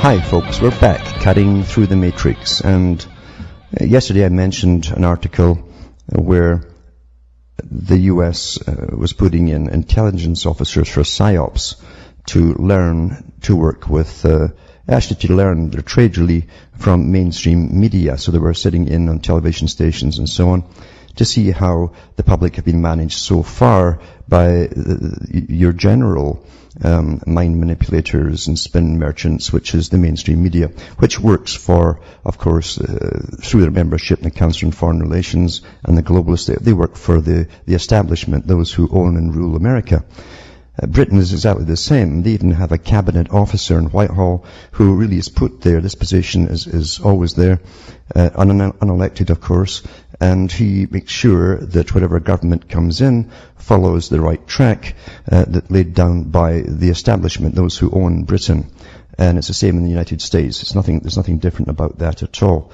Hi folks, we're back cutting through the matrix, and yesterday I mentioned an article where the US was putting in intelligence officers for PSYOPs to learn to work with, actually to learn their trade really from mainstream media. So they were sitting in on television stations and so on to see how the public have been managed so far by your general mind manipulators and spin merchants, which is the mainstream media, which works for, of course, through their membership in the Council on Foreign Relations and the globalists. They work for the establishment, those who own and rule America. Britain is exactly the same. They even have a cabinet officer in Whitehall who really is put there. This position is always there, unelected, of course, and he makes sure that whatever government comes in follows the right track that laid down by the establishment, those who own Britain. And it's the same in the United States. There's nothing different about that at all.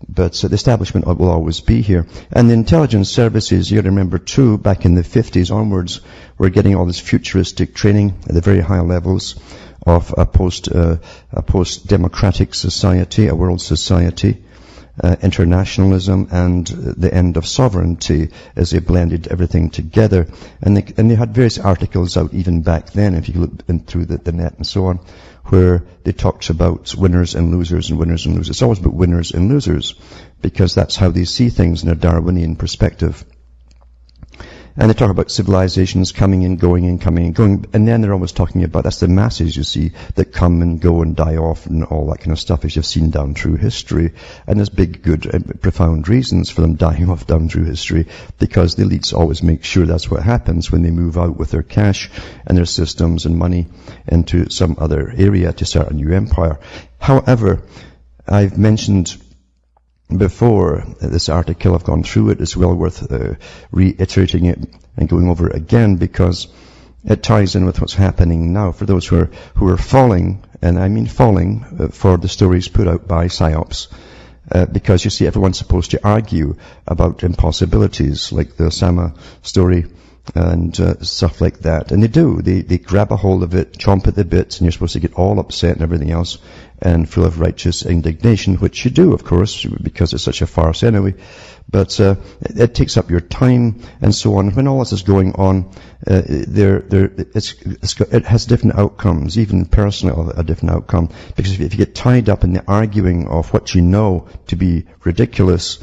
But the establishment will always be here. And the intelligence services, you got to remember too, back in the 50s onwards, we're getting all this futuristic training at the very high levels of a post-democratic society, a world society, internationalism, and the end of sovereignty as they blended everything together. And they had various articles out even back then, if you look in through the net and so on, where they talked about winners and losers and winners and losers. It's always about winners and losers, because that's how they see things in a Darwinian perspective. And they talk about civilizations coming and going and coming and going. And then they're always talking about, that's the masses, you see, that come and go and die off and all that kind of stuff, as you've seen down through history. And there's big, good, and profound reasons for them dying off down through history, because the elites always make sure that's what happens when they move out with their cash and their systems and money into some other area to start a new empire. However, I've mentioned before this article, I've gone through it. It's well worth reiterating it and going over it again, because it ties in with what's happening now for those who are falling, and I mean falling, for the stories put out by PSYOPs. Because you see, everyone's supposed to argue about impossibilities, like the Osama story and stuff like that. And they do. They grab a hold of it, chomp at the bits, and you're supposed to get all upset and everything else, and full of righteous indignation, which you do, of course, because it's such a farce anyway. But it takes up your time and so on. When all this is going on, it has different outcomes, even personally a different outcome. Because if you get tied up in the arguing of what you know to be ridiculous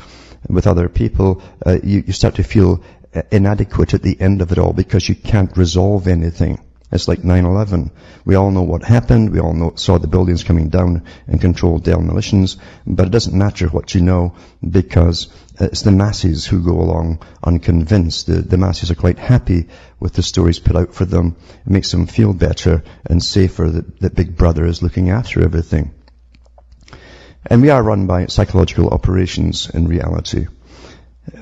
with other people, you start to feel inadequate at the end of it all, because you can't resolve anything. It's like 9/11. We all know what happened. We all saw the buildings coming down and controlled demolitions. But it doesn't matter what you know, because it's the masses who go along unconvinced. The masses are quite happy with the stories put out for them. It makes them feel better and safer that Big Brother is looking after everything. And we are run by psychological operations in reality.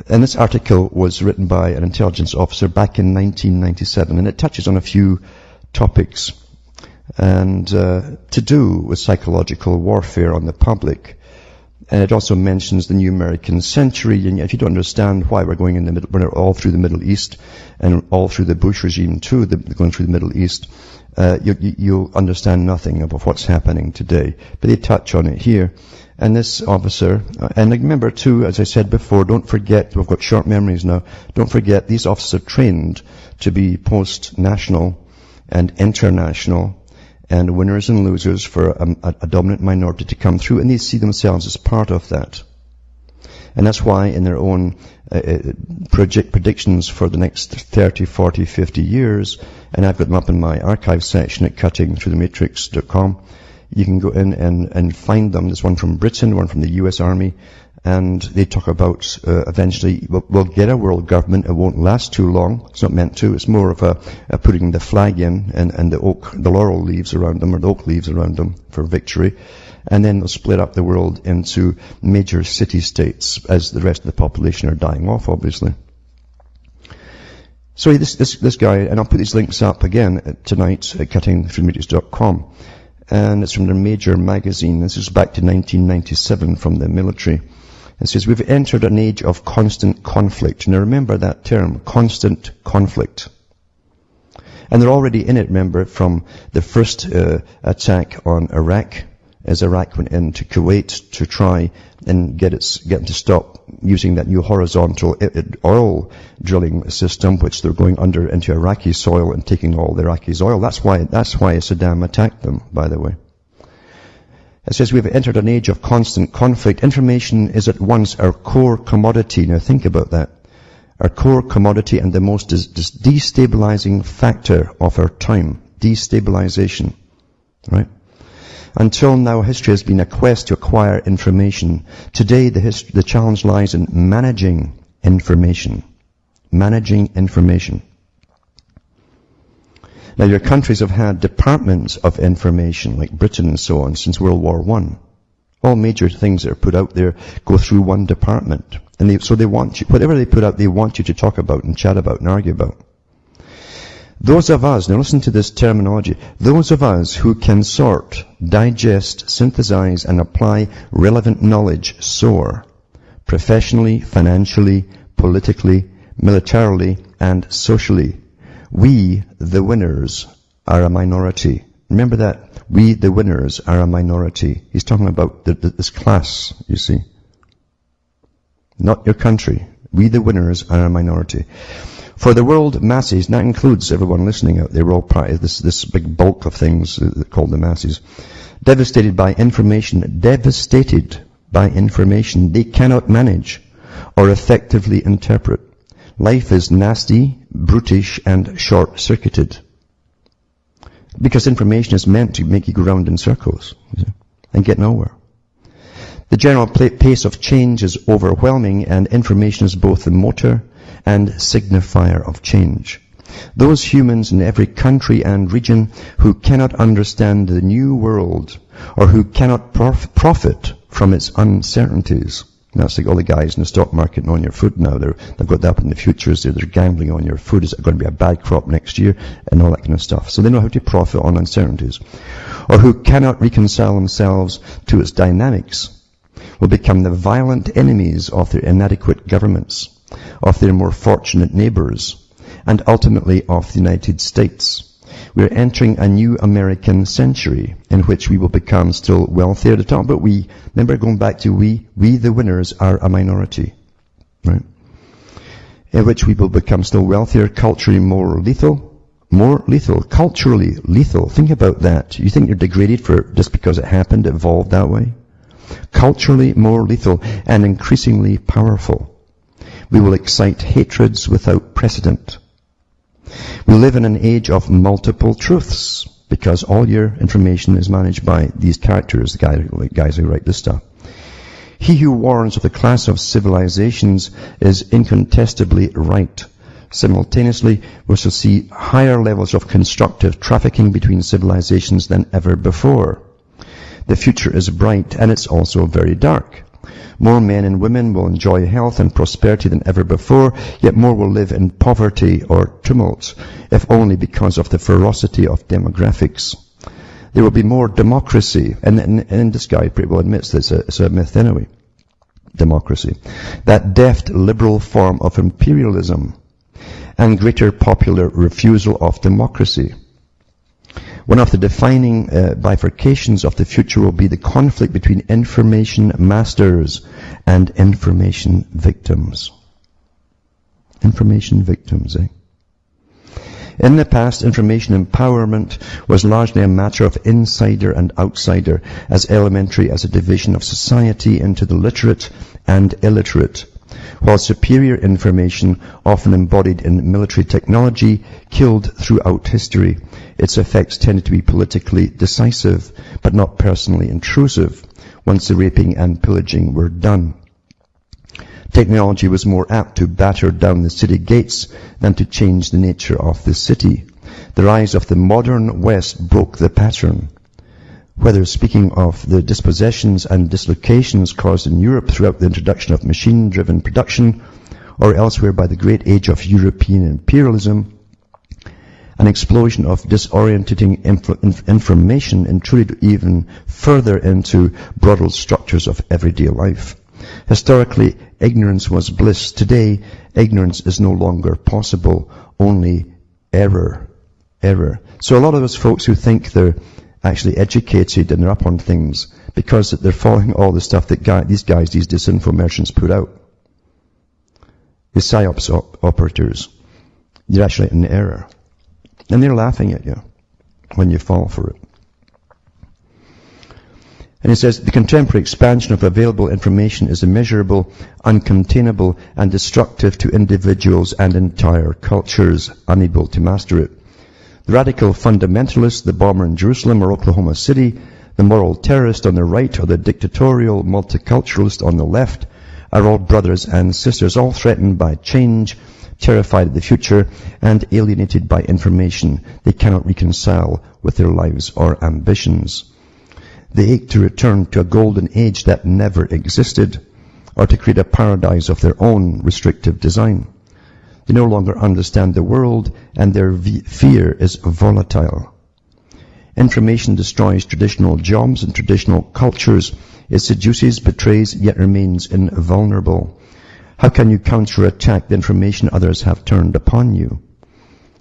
And this article was written by an intelligence officer back in 1997, and it touches on a few topics and to do with psychological warfare on the public. And it also mentions the new American century. And if you don't understand why we're going in the middle, we're all through the Middle East and all through the Bush regime too, going through the Middle East, you'll understand nothing about what's happening today. But they touch on it here. And this officer, and remember too, as I said before, don't forget, we've got short memories now, don't forget these officers are trained to be post-national and international and winners and losers for a dominant minority to come through, and they see themselves as part of that. And that's why in their own predictions for the next 30, 40, 50 years, and I've got them up in my archive section at cuttingthroughthematrix.com, you can go in and find them. There's one from Britain, one from the US Army, and they talk about eventually we'll get a world government. It won't last too long. It's not meant to. It's more of a putting the flag in and the laurel leaves around them, or the oak leaves around them for victory. And then they'll split up the world into major city-states as the rest of the population are dying off, obviously. So this guy, and I'll put these links up again tonight at cuttingthroughthematrix.com. And it's from the Major magazine. This is back to 1997 from the military. It says, we've entered an age of constant conflict. Now remember that term, constant conflict. And they're already in it, remember, from the first attack on Iraq as Iraq went into Kuwait to try and get them to stop using that new horizontal oil drilling system, which they're going under into Iraqi soil and taking all the Iraqis' oil. That's why Saddam attacked them, by the way. It says we've entered an age of constant conflict. Information is at once our core commodity. Now think about that. Our core commodity and the most destabilizing factor of our time. Destabilization. Right? Until now, history has been a quest to acquire information. Today, the challenge lies in managing information. Managing information. Now, your countries have had departments of information, like Britain and so on, since World War I. All major things that are put out there go through one department. And so they want you, whatever they put out, they want you to talk about and chat about and argue about. Those of us, now listen to this terminology, those of us who can sort, digest, synthesize, and apply relevant knowledge soar, professionally, financially, politically, militarily, and socially. We, the winners, are a minority. Remember that. We, the winners, are a minority. He's talking about this class, you see. Not your country. We, the winners, are a minority. For the world masses, and that includes everyone listening out there, we're all part of this big bulk of things called the masses, devastated by information, they cannot manage or effectively interpret. Life is nasty, brutish, and short-circuited. Because information is meant to make you go round in circles and get nowhere. The general pace of change is overwhelming, and information is both the motor and signifier of change. Those humans in every country and region who cannot understand the new world, or who cannot profit from its uncertainties. That's like all the guys in the stock market and on your food now. They've got that up in the futures. They're gambling on your food. Is it going to be a bad crop next year? And all that kind of stuff. So they know how to profit on uncertainties. Or who cannot reconcile themselves to its dynamics will become the violent enemies of their inadequate governments, of their more fortunate neighbors, and ultimately of the United States. We're entering a new American century in which we will become still wealthier. To talk about we, remember going back to we the winners are a minority, right? In which we will become still wealthier, culturally more lethal, culturally lethal. Think about that. You think you're degraded for just because it happened, evolved that way? Culturally more lethal and increasingly powerful. We will excite hatreds without precedent. We live in an age of multiple truths because all your information is managed by these characters, the guys who write this stuff. He who warns of the class of civilizations is incontestably right. Simultaneously, we shall see higher levels of constructive trafficking between civilizations than ever before. The future is bright, and it's also very dark. More men and women will enjoy health and prosperity than ever before, yet more will live in poverty or tumult, if only because of the ferocity of demographics. There will be more democracy, and this guy pretty well admits that it's a myth anyway. Democracy. That deft liberal form of imperialism, and greater popular refusal of democracy. One of the defining bifurcations of the future will be the conflict between information masters and information victims. Information victims, eh? In the past, information empowerment was largely a matter of insider and outsider, as elementary as a division of society into the literate and illiterate. While superior information, often embodied in military technology, killed throughout history, its effects tended to be politically decisive, but not personally intrusive, once the raping and pillaging were done. Technology was more apt to batter down the city gates than to change the nature of the city. The rise of the modern West broke the pattern. Whether speaking of the dispossessions and dislocations caused in Europe throughout the introduction of machine-driven production, or elsewhere by the great age of European imperialism, an explosion of disorientating information intruded even further into broader structures of everyday life. Historically, ignorance was bliss. Today, ignorance is no longer possible, only error. So a lot of those folks who think they're actually educated and they're up on things because they're following all the stuff that these disinfo merchants put out. The PSYOPs operators, you're actually in error. And they're laughing at you when you fall for it. And he says, the contemporary expansion of available information is immeasurable, uncontainable, and destructive to individuals and entire cultures, unable to master it. The radical fundamentalist, the bomber in Jerusalem or Oklahoma City, the moral terrorist on the right, or the dictatorial multiculturalist on the left, are all brothers and sisters, all threatened by change, terrified of the future, and alienated by information they cannot reconcile with their lives or ambitions. They ache to return to a golden age that never existed, or to create a paradise of their own restrictive design. They no longer understand the world, and their fear is volatile. Information destroys traditional jobs and traditional cultures. It seduces, betrays, yet remains invulnerable. How can you counterattack the information others have turned upon you?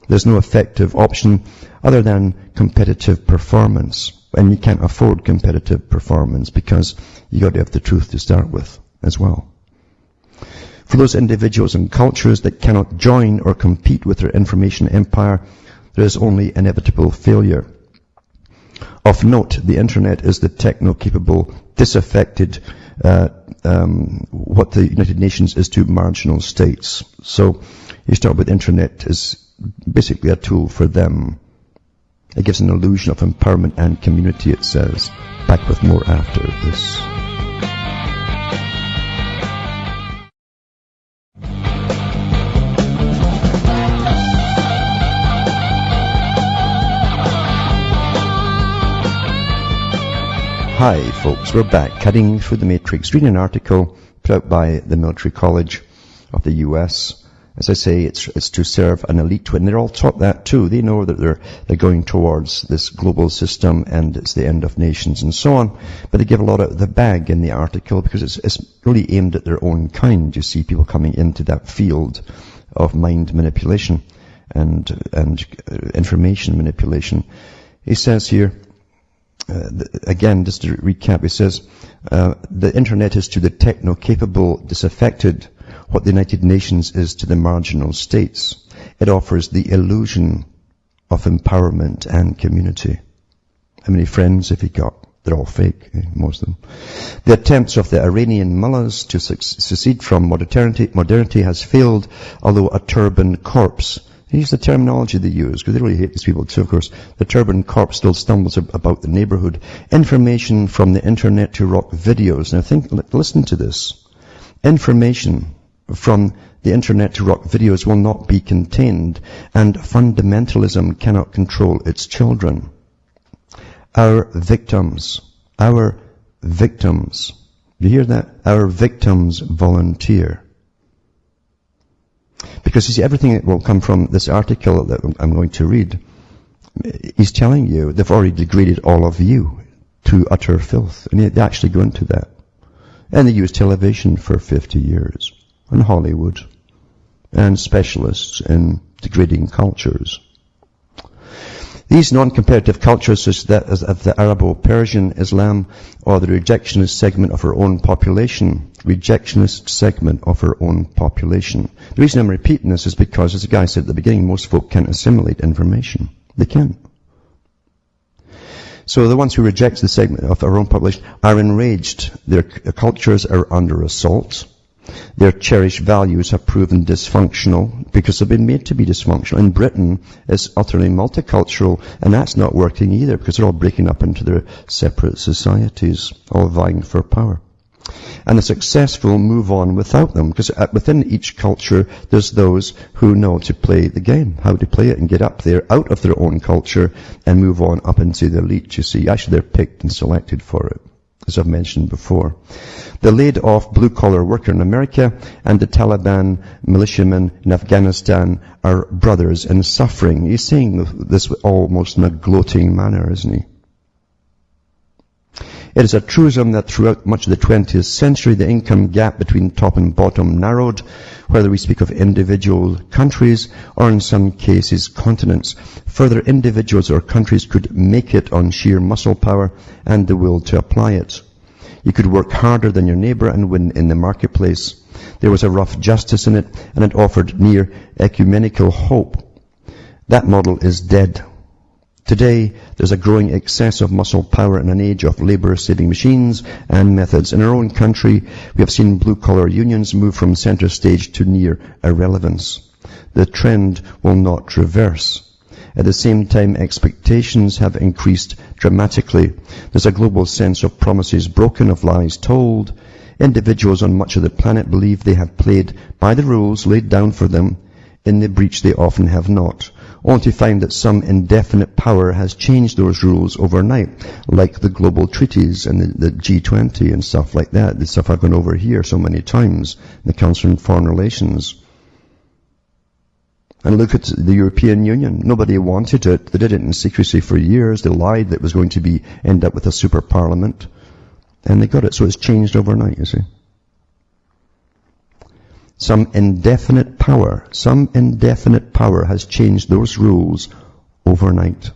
There's no effective option other than competitive performance. And you can't afford competitive performance because you got to have the truth to start with as well. For those individuals and cultures that cannot join or compete with their information empire, there is only inevitable failure. Of note, the internet is the techno-capable, disaffected, what the United Nations is to marginal states. So you start with internet is basically a tool for them. It gives an illusion of empowerment and community, it says. Back with more after this. Hi folks, we're back cutting through the matrix, reading an article put out by the Military College of the US. As I say, it's to serve an elite, and they're all taught that too. They know that they're going towards this global system and it's the end of nations and so on. But they give a lot of the bag in the article because it's really aimed at their own kind. You see people coming into that field of mind manipulation and information manipulation. He says here, again, just to recap, he says, the internet is to the techno-capable, disaffected, what the United Nations is to the marginal states. It offers the illusion of empowerment and community. How many friends have you got? They're all fake, most of them. The attempts of the Iranian mullahs to secede from modernity has failed, although a turban corpse, here's the terminology they use, because they really hate these people too, of course. The turban corpse still stumbles about the neighborhood. Information from the internet to rock videos. Now listen to this. Information from the internet to rock videos will not be contained, and fundamentalism cannot control its children. Our victims, you hear that? Our victims volunteer. Because you see, everything that will come from this article that I'm going to read, he's telling you they've already degraded all of you to utter filth. And they actually go into that. And they use television for 50 years. And Hollywood. And specialists in degrading cultures. These non-competitive cultures, such as the Arabo-Persian Islam, or the rejectionist segment of our own population. Rejectionist segment of our own population. The reason I'm repeating this is because, as the guy said at the beginning, most folk can't assimilate information. They can't. So the ones who reject the segment of our own population are enraged. Their cultures are under assault. Their cherished values have proven dysfunctional because they've been made to be dysfunctional. In Britain, it's utterly multicultural, and that's not working either because they're all breaking up into their separate societies, all vying for power. And the successful move on without them, because within each culture, there's those who know to play the game, how to play it and get up there out of their own culture and move on up into the elite, you see. Actually, they're picked and selected for it, as I've mentioned before. The laid-off blue-collar worker in America and the Taliban militiamen in Afghanistan are brothers in suffering. He's saying this almost in a gloating manner, isn't he? It is a truism that throughout much of the 20th century, the income gap between top and bottom narrowed, whether we speak of individual countries or in some cases continents. Further, individuals or countries could make it on sheer muscle power and the will to apply it. You could work harder than your neighbour and win in the marketplace. There was a rough justice in it, and it offered near ecumenical hope. That model is dead. Today, there's a growing excess of muscle power in an age of labour-saving machines and methods. In our own country, we have seen blue-collar unions move from centre stage to near irrelevance. The trend will not reverse. At the same time, expectations have increased dramatically. There's a global sense of promises broken, of lies told. Individuals on much of the planet believe they have played by the rules laid down for them. In the breach, they often have not, only to find that some indefinite power has changed those rules overnight, like the global treaties and the G20 and stuff like that. The stuff I've gone over here so many times, the Council on Foreign Relations. And look at the European Union. Nobody wanted it. They did it in secrecy for years. They lied that it was going to end up with a super parliament. And they got it. So it's changed overnight, you see. Some indefinite power has changed those rules overnight.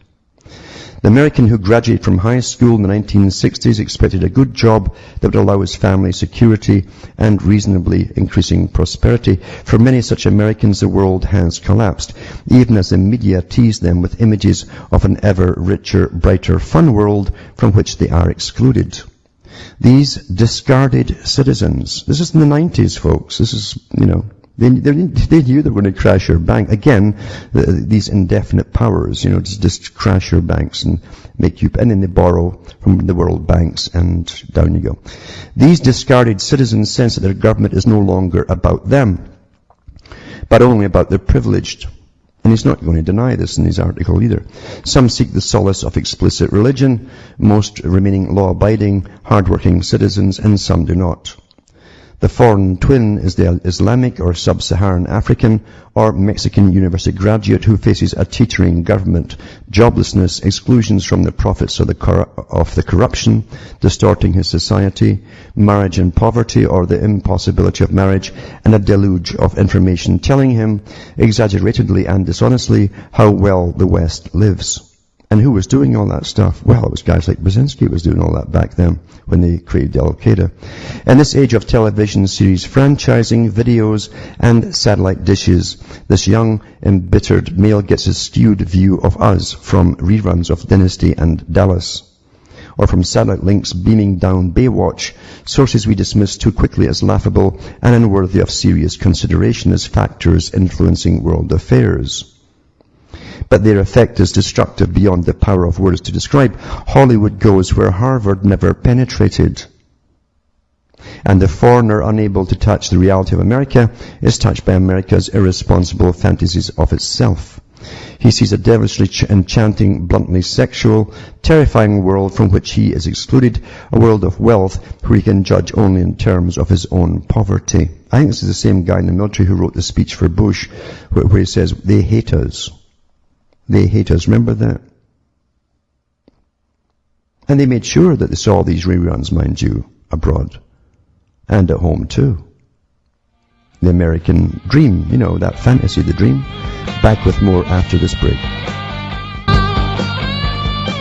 The American who graduated from high school in the 1960s expected a good job that would allow his family security and reasonably increasing prosperity. For many such Americans, the world has collapsed, even as the media tease them with images of an ever richer, brighter, fun world from which they are excluded. These discarded citizens, this is in the 90s, folks, this is, they knew they were going to crash your bank. Again, these indefinite powers, just crash your banks and make you, and then they borrow from the world banks and down you go. These discarded citizens sense that their government is no longer about them, but only about the privileged. And he's not going to deny this in his article either. Some seek the solace of explicit religion, most remaining law-abiding, hard-working citizens, and some do not. The foreign twin is the Islamic or sub-Saharan African or Mexican university graduate who faces a teetering government, joblessness, exclusions from the profits of the corruption, distorting his society, marriage and poverty or the impossibility of marriage, and a deluge of information telling him, exaggeratedly and dishonestly, how well the West lives. And who was doing all that stuff? Well, it was guys like Brzezinski was doing all that back then when they created Al-Qaeda. In this age of television series franchising, videos, and satellite dishes, this young, embittered male gets a skewed view of us from reruns of Dynasty and Dallas, or from satellite links beaming down Baywatch, sources we dismiss too quickly as laughable and unworthy of serious consideration as factors influencing world affairs. But their effect is destructive beyond the power of words to describe. Hollywood goes where Harvard never penetrated. And the foreigner unable to touch the reality of America is touched by America's irresponsible fantasies of itself. He sees a devilishly enchanting, bluntly sexual, terrifying world from which he is excluded, a world of wealth where he can judge only in terms of his own poverty. I think this is the same guy in the military who wrote the speech for Bush, where he says, they hate us. They hate us. Remember that? And they made sure that they saw these reruns, mind you, abroad. And at home too. The American dream, that fantasy, the dream. Back with more after this break.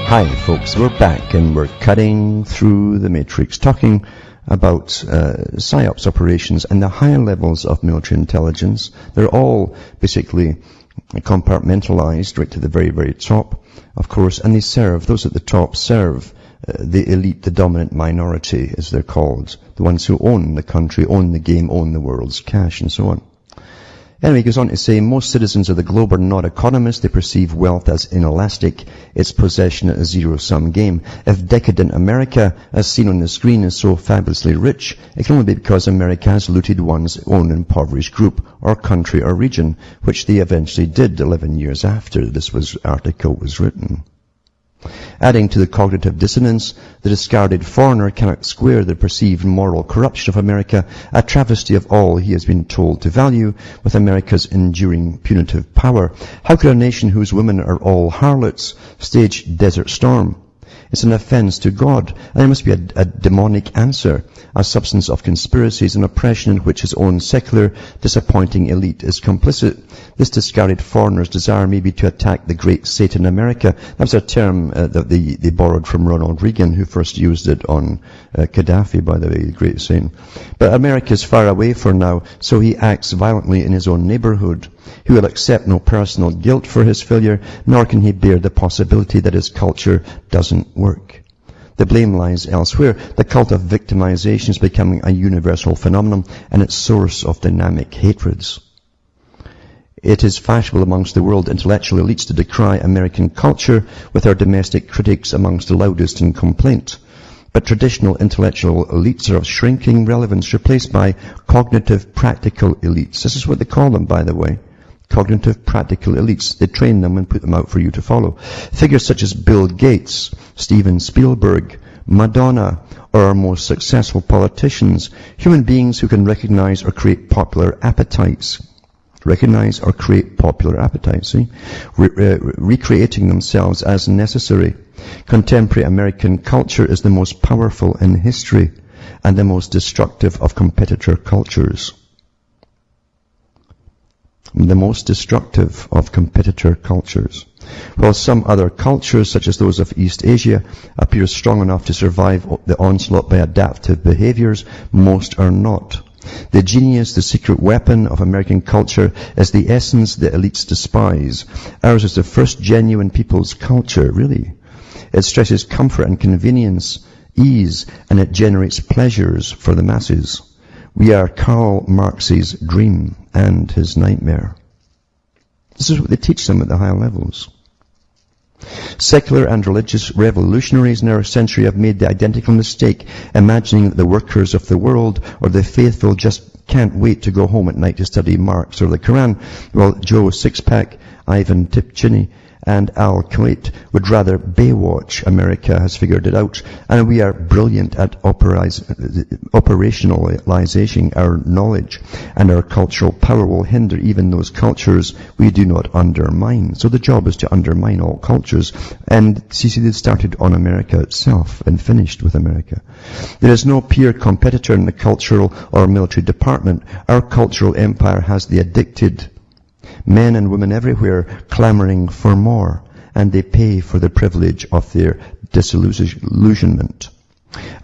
Hi folks, we're back and we're cutting through the matrix, talking about PSYOPs operations and the higher levels of military intelligence. They're all basically compartmentalized right to the very, very top, of course, and those at the top serve the elite, the dominant minority, as they're called, the ones who own the country, own the game, own the world's cash, and so on. Anyway, he goes on to say, most citizens of the globe are not economists. They perceive wealth as inelastic, its possession a zero-sum game. If decadent America, as seen on the screen, is so fabulously rich, it can only be because America has looted one's own impoverished group, or country, or region, which they eventually did 11 years after this article was written. Adding to the cognitive dissonance, the discarded foreigner cannot square the perceived moral corruption of America, a travesty of all he has been told to value, with America's enduring punitive power. How could a nation whose women are all harlots stage Desert Storm? It's an offense to God. And there must be a demonic answer, a substance of conspiracies and oppression in which his own secular, disappointing elite is complicit. This discarded foreigner's desire may be to attack the great Satan America. That was a term that they borrowed from Ronald Reagan, who first used it on Gaddafi, by the way, the great Satan. But America is far away for now, so he acts violently in his own neighborhood. He will accept no personal guilt for his failure, nor can he bear the possibility that his culture doesn't work. The blame lies elsewhere. The cult of victimization is becoming a universal phenomenon and its source of dynamic hatreds. It is fashionable amongst the world intellectual elites to decry American culture, with our domestic critics amongst the loudest in complaint. But traditional intellectual elites are of shrinking relevance, replaced by cognitive practical elites. This is what they call them, by the way. Cognitive practical elites. They train them and put them out for you to follow. Figures such as Bill Gates, Steven Spielberg, Madonna, or our most successful politicians. Human beings who can recognize or create popular appetites. Recognize or create popular appetites, see? Recreating themselves as necessary. Contemporary American culture is the most powerful in history and the most destructive of competitor cultures. The most destructive of competitor cultures. While some other cultures, such as those of East Asia, appear strong enough to survive the onslaught by adaptive behaviors, most are not. The genius, the secret weapon of American culture is the essence the elites despise. Ours is the first genuine people's culture, really. It stresses comfort and convenience, ease, and it generates pleasures for the masses. We are Karl Marx's dream and his nightmare. This is what they teach them at the higher levels. Secular and religious revolutionaries in our century have made the identical mistake, imagining that the workers of the world or the faithful just can't wait to go home at night to study Marx or the Quran, while Joe Sixpack, Ivan Tipchini, and Al Kuwait would rather Baywatch. America has figured it out, and we are brilliant at operationalizing our knowledge, and our cultural power will hinder even those cultures we do not undermine. So the job is to undermine all cultures, and see, they started on America itself and finished with America. There is no peer competitor in the cultural or military department. Our cultural empire has the addicted men and women everywhere clamoring for more, and they pay for the privilege of their disillusionment.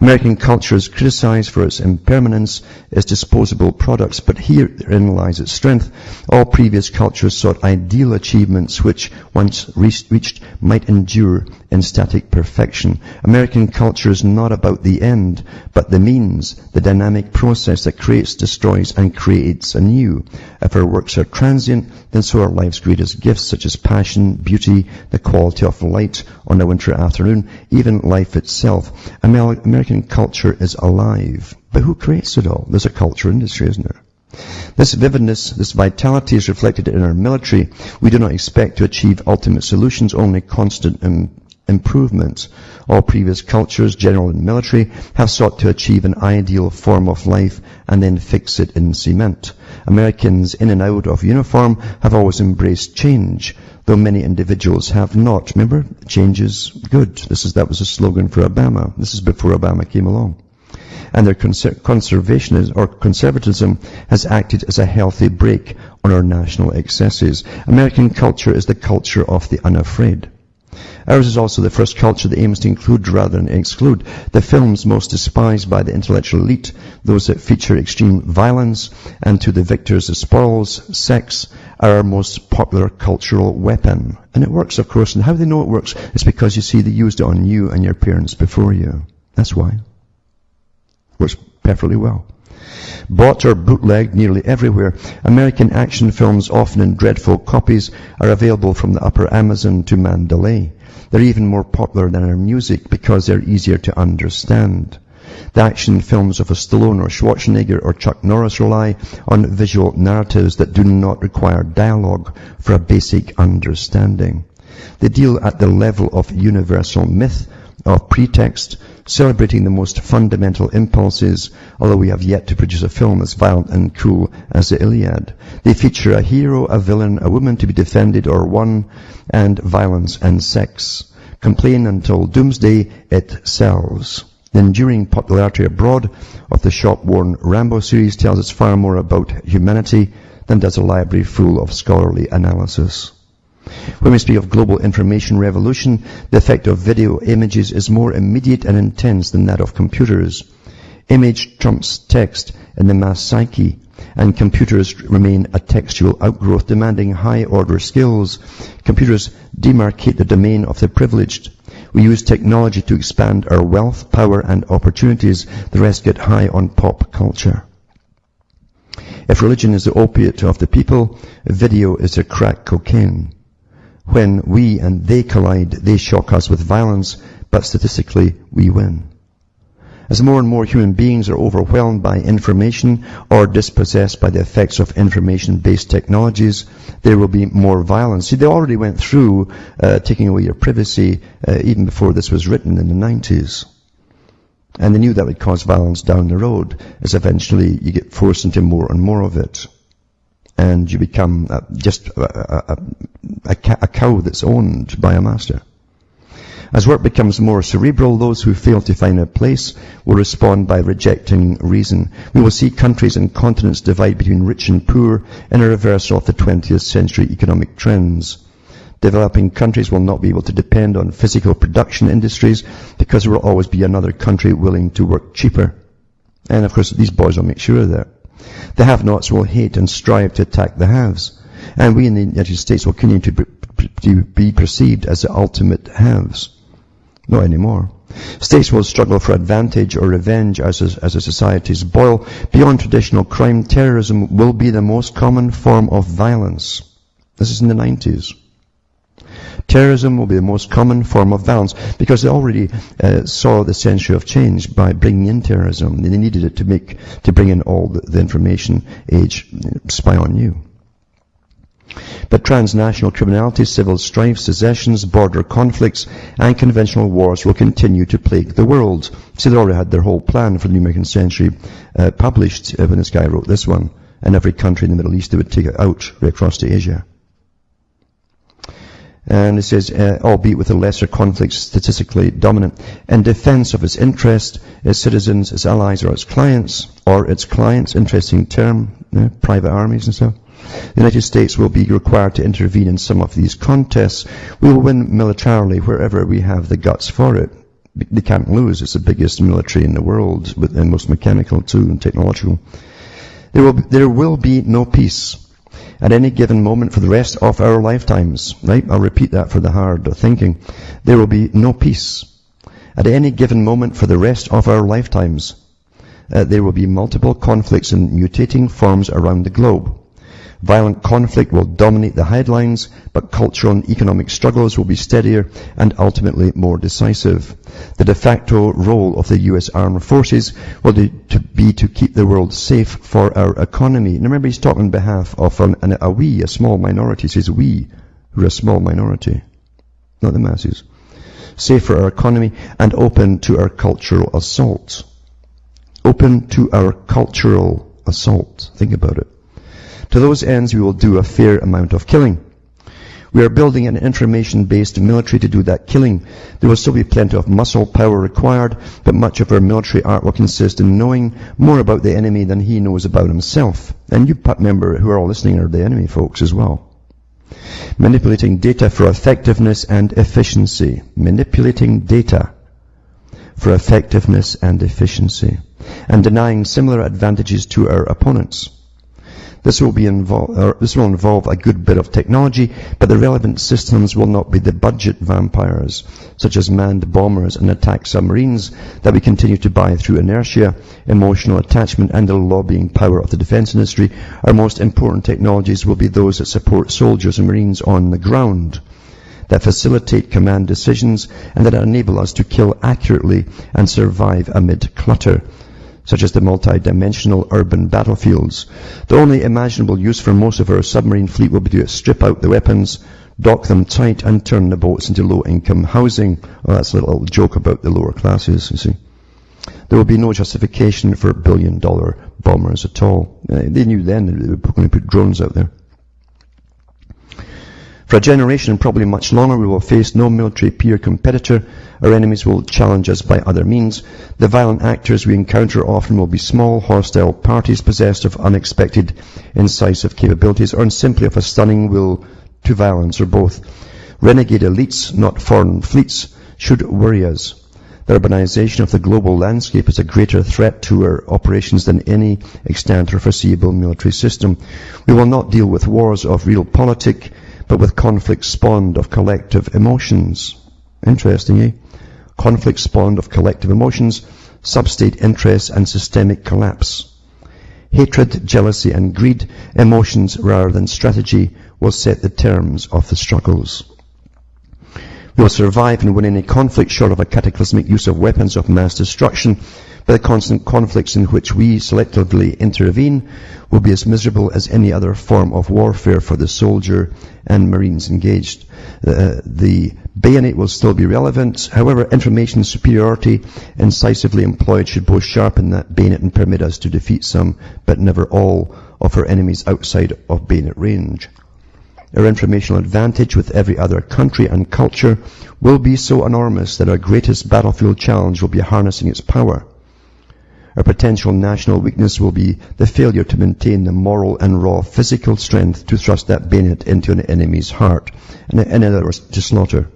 American culture is criticized for its impermanence, its disposable products, but herein lies its strength. All previous cultures sought ideal achievements which, once reached, might endure in static perfection. American culture is not about the end, but the means, the dynamic process that creates, destroys, and creates anew. If our works are transient, then so are life's greatest gifts, such as passion, beauty, the quality of light on a winter afternoon, even life itself. American culture is alive. But who creates it all? There's a culture industry, isn't there? This vividness, this vitality is reflected in our military. We do not expect to achieve ultimate solutions, only constant improvements. All previous cultures, general and military, have sought to achieve an ideal form of life and then fix it in cement. Americans in and out of uniform have always embraced change, though many individuals have not. Remember, change is good. That was a slogan for Obama. This is before Obama came along. And their conservationism or conservatism has acted as a healthy brake on our national excesses. American culture is the culture of the unafraid. Ours is also the first culture that aims to include rather than exclude. The films most despised by the intellectual elite, those that feature extreme violence, and to the victors the spoils, sex, are our most popular cultural weapon. And it works, of course. And how they know it works is because, you see, they used it on you and your parents before you. That's why. Works perfectly well. Bought or bootlegged nearly everywhere, American action films, often in dreadful copies, are available from the Upper Amazon to Mandalay. They're even more popular than our music because they're easier to understand. The action films of a Stallone or Schwarzenegger or Chuck Norris rely on visual narratives that do not require dialogue for a basic understanding. They deal at the level of universal myth, of pretext, celebrating the most fundamental impulses, although we have yet to produce a film as violent and cruel as the Iliad. They feature a hero, a villain, a woman to be defended or won, and violence and sex. Complain until doomsday, it sells. The enduring popularity abroad of the shop-worn Rambo series tells us far more about humanity than does a library full of scholarly analysis. When we speak of global information revolution, the effect of video images is more immediate and intense than that of computers. Image trumps text in the mass psyche, and computers remain a textual outgrowth demanding high-order skills. Computers demarcate the domain of the privileged. We use technology to expand our wealth, power, and opportunities. The rest get high on pop culture. If religion is the opiate of the people, video is their crack cocaine. When we and they collide, they shock us with violence, but statistically, we win. As more and more human beings are overwhelmed by information or dispossessed by the effects of information-based technologies, there will be more violence. See, they already went through taking away your privacy even before this was written in the 90s. And they knew that would cause violence down the road, as eventually you get forced into more and more of it. And you become just a cow that's owned by a master. As work becomes more cerebral, those who fail to find a place will respond by rejecting reason. We will see countries and continents divide between rich and poor in a reversal of the 20th century economic trends. Developing countries will not be able to depend on physical production industries because there will always be another country willing to work cheaper. And of course, these boys will make sure of that. The have-nots will hate and strive to attack the haves. And we in the United States will continue to be perceived as the ultimate haves. Not anymore. States will struggle for advantage or revenge as the societies boil. Beyond traditional crime, terrorism will be the most common form of violence. This is in the 90s. Terrorism will be the most common form of violence because they already saw the century of change by bringing in terrorism. They needed it to bring in all the information age spy on you. But transnational criminality, civil strife, secessions, border conflicts, and conventional wars will continue to plague the world. See, they already had their whole plan for the New American Century published when this guy wrote this one. And every country in the Middle East, they would take it out right across to Asia. And it says, albeit with a lesser conflict statistically dominant, in defense of its interest, its citizens, its allies, or its clients, interesting term, private armies and stuff. The United States will be required to intervene in some of these contests. We will win militarily wherever we have the guts for it. They can't lose. It's the biggest military in the world, and most mechanical too, and technological. There will be no peace at any given moment for the rest of our lifetimes. Right? I'll repeat that for the hard thinking. There will be no peace at any given moment for the rest of our lifetimes. There will be multiple conflicts in mutating forms around the globe. Violent conflict will dominate the headlines, but cultural and economic struggles will be steadier and ultimately more decisive. The de facto role of the U.S. Armed Forces will be to keep the world safe for our economy. And remember, he's talking on behalf of a small minority. He says we, who are a small minority, not the masses. Safe for our economy and open to our cultural assault. Open to our cultural assault. Think about it. To those ends, we will do a fair amount of killing. We are building an information-based military to do that killing. There will still be plenty of muscle power required, but much of our military art will consist in knowing more about the enemy than he knows about himself. And you, member, who are all listening, are the enemy folks as well. Manipulating data for effectiveness and efficiency. Manipulating data for effectiveness and efficiency. And denying similar advantages to our opponents. This will involve a good bit of technology, but the relevant systems will not be the budget vampires, such as manned bombers and attack submarines that we continue to buy through inertia, emotional attachment, and the lobbying power of the defense industry. Our most important technologies will be those that support soldiers and marines on the ground, that facilitate command decisions, and that enable us to kill accurately and survive amid clutter, such as the multi-dimensional urban battlefields. The only imaginable use for most of our submarine fleet will be to strip out the weapons, dock them tight, and turn the boats into low-income housing. Well, that's a little joke about the lower classes, you see. There will be no justification for billion-dollar bombers at all. They knew then that they were going to put drones out there. For a generation, probably much longer, we will face no military peer competitor. Our enemies will challenge us by other means. The violent actors we encounter often will be small, hostile parties possessed of unexpected, incisive capabilities, or simply of a stunning will to violence, or both. Renegade elites, not foreign fleets, should worry us. The urbanization of the global landscape is a greater threat to our operations than any extant or foreseeable military system. We will not deal with wars of realpolitik, but with conflicts spawned of collective emotions. Interesting, eh? Conflicts spawned of collective emotions, sub-state interests, and systemic collapse. Hatred, jealousy, and greed, emotions rather than strategy, will set the terms of the struggles. We will survive and win any conflict short of a cataclysmic use of weapons of mass destruction, but the constant conflicts in which we selectively intervene will be as miserable as any other form of warfare for the soldier and Marines engaged. The bayonet will still be relevant. However, information superiority incisively employed should both sharpen that bayonet and permit us to defeat some, but never all, of our enemies outside of bayonet range. Our informational advantage with every other country and culture will be so enormous that our greatest battlefield challenge will be harnessing its power. Our potential national weakness will be the failure to maintain the moral and raw physical strength to thrust that bayonet into an enemy's heart, and in other words, to slaughter.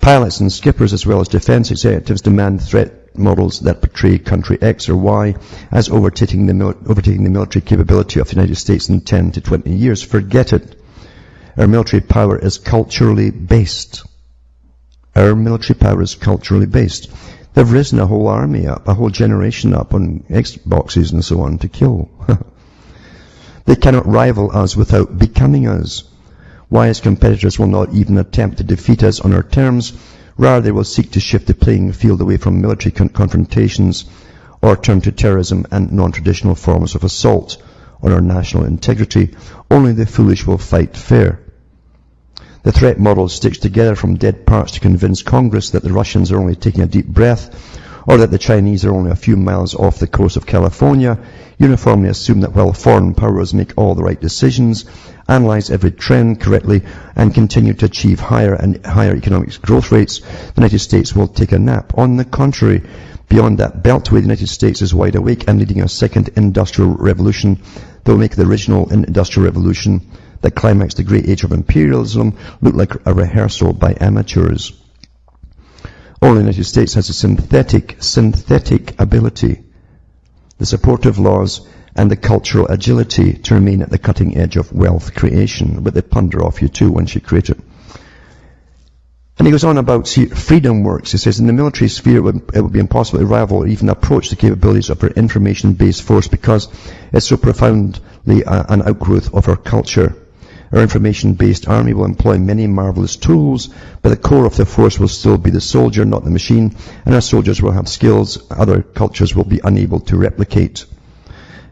Pilots and skippers as well as defense executives demand threat models that portray country X or Y as overtaking the military capability of the United States in 10 to 20 years. Forget it. Our military power is culturally based. Our military power is culturally based. They've risen a whole army up, a whole generation up on Xboxes and so on to kill. They cannot rival us without becoming us. Wise competitors will not even attempt to defeat us on our terms. Rather, they will seek to shift the playing field away from military confrontations or turn to terrorism and non-traditional forms of assault on our national integrity. Only the foolish will fight fair. The threat model sticks together from dead parts to convince Congress that the Russians are only taking a deep breath, or that the Chinese are only a few miles off the coast of California, uniformly assume that while foreign powers make all the right decisions, analyze every trend correctly, and continue to achieve higher and higher economic growth rates, the United States will take a nap. On the contrary, beyond that beltway, the United States is wide awake and leading a second industrial revolution that will make the original industrial revolution that climaxed the great age of imperialism look like a rehearsal by amateurs. Only the United States has a synthetic ability, the supportive laws, and the cultural agility to remain at the cutting edge of wealth creation. But they plunder off you too once you create it. And he goes on about freedom works. He says, in the military sphere, it would be impossible to rival or even approach the capabilities of our information-based force because it's so profoundly an outgrowth of our culture. Our information-based army will employ many marvelous tools, but the core of the force will still be the soldier, not the machine, and our soldiers will have skills other cultures will be unable to replicate.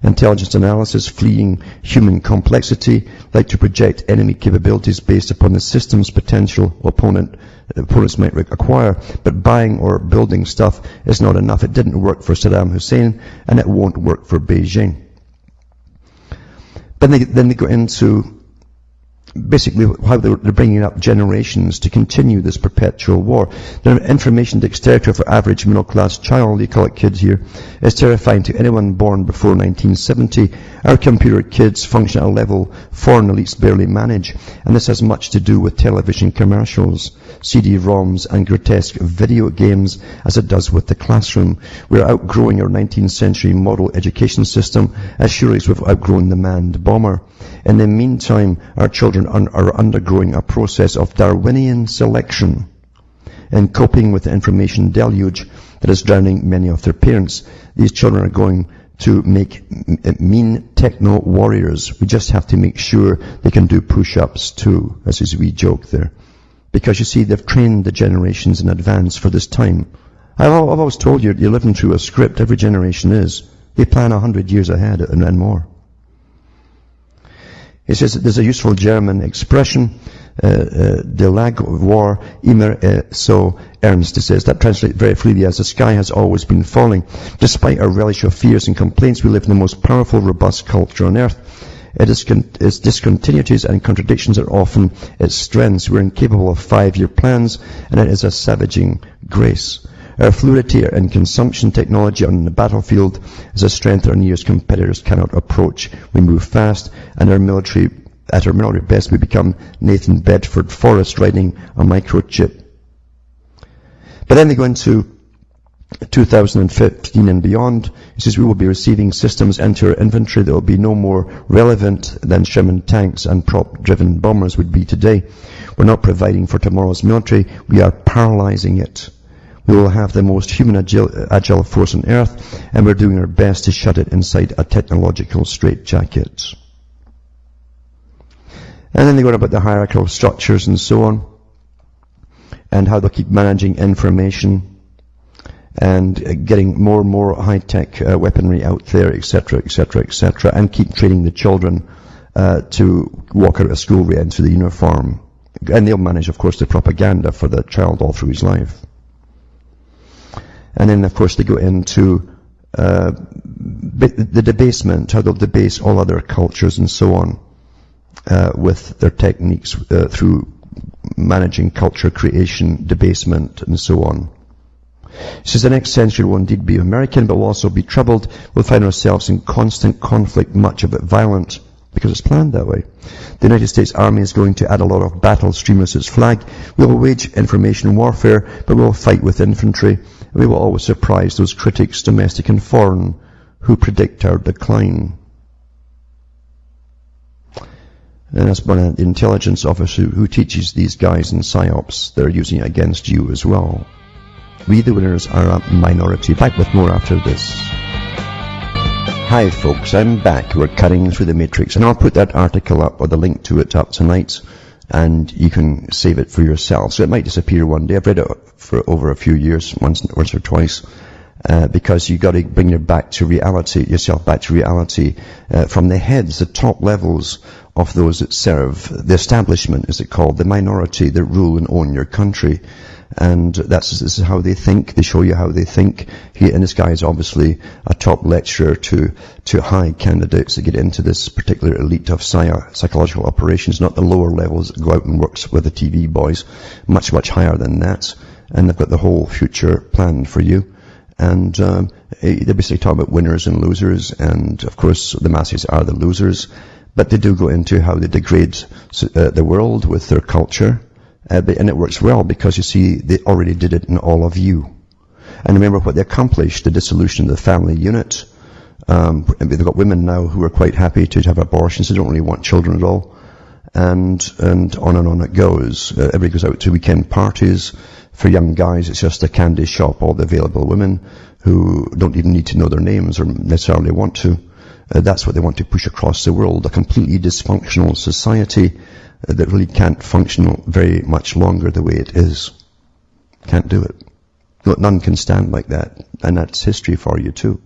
Intelligence analysis, fleeing human complexity, like to project enemy capabilities based upon the system's potential opponents might acquire, but buying or building stuff is not enough. It didn't work for Saddam Hussein, and it won't work for Beijing. But then they go into basically how they're bringing up generations to continue this perpetual war. The information dexterity of our average middle-class child, you call it kids here, is terrifying to anyone born before 1970. Our computer kids function at a level foreign elites barely manage, and this has much to do with television commercials, CD-ROMs, and grotesque video games as it does with the classroom. We're outgrowing our 19th century model education system as surely as we've outgrown the manned bomber. In the meantime, our children are undergoing a process of Darwinian selection and coping with the information deluge that is drowning many of their parents. These children are going to make mean techno warriors. We just have to make sure they can do push-ups too, as is a wee joke there. Because you see, they've trained the generations in advance for this time. I've always told you, you're living through a script. Every generation is. They plan 100 years ahead and more. He says that there's a useful German expression, the lag of war, immer so ernst. He says that translates very freely as the sky has always been falling. Despite our relish of fears and complaints, we live in the most powerful, robust culture on earth. Its discontinuities and contradictions are often its strengths. We're incapable of 5-year plans, and it is a savaging grace. Our fluidity in consumption technology on the battlefield is a strength our nearest competitors cannot approach. We move fast, and at our military best, we become Nathan Bedford Forrest riding a microchip. But then they go into 2015 and beyond. He says we will be receiving systems into our inventory that will be no more relevant than Sherman tanks and prop-driven bombers would be today. We're not providing for tomorrow's military, we are paralyzing it. We will have the most human agile force on earth, and we're doing our best to shut it inside a technological straitjacket. And then they go on about the hierarchical structures and so on, and how they'll keep managing information and getting more and more high-tech weaponry out there, etc., etc., etc., and keep training the children to walk out of school right into the uniform. And they'll manage, of course, the propaganda for the child all through his life. And then, of course, they go into the debasement, how they'll debase all other cultures and so on with their techniques through managing culture creation, debasement, and so on. He says the next century will indeed be American, but will also be troubled. We'll find ourselves in constant conflict, much of it violent, because it's planned that way. The United States Army is going to add a lot of battle streamers to its flag. We will wage information warfare, but we will fight with infantry. We will always surprise those critics, domestic and foreign, who predict our decline. And that's one of the intelligence officer who teaches these guys in PSYOPs. They're using it against you as well. We, the winners, are a minority. Back with more after this. Hi folks, I'm back. We're cutting through the matrix, and I'll put that article up, or the link to it up tonight, and you can save it for yourself. So it might disappear one day. I've read it for over a few years, once or twice, because you've got to bring yourself back to reality, from the heads, the top levels of those that serve the establishment, as it called, the minority that rule and own your country. And this is how they think. They show you how they think. And this guy is obviously a top lecturer to high candidates that get into this particular elite of psychological operations, not the lower levels that go out and works with the TV boys, much, much higher than that. And they've got the whole future planned for you. And they basically talk about winners and losers, and of course the masses are the losers. But they do go into how they degrade the world with their culture. And it works well because, you see, they already did it in all of you. And remember what they accomplished, the dissolution of the family unit. They've got women now who are quite happy to have abortions. They don't really want children at all. And on it goes. Everybody goes out to weekend parties. For young guys, it's just a candy shop, all the available women who don't even need to know their names or necessarily want to. That's what they want to push across the world, a completely dysfunctional society that really can't function very much longer the way it is. Can't do it. None can stand like that. And that's history for you too.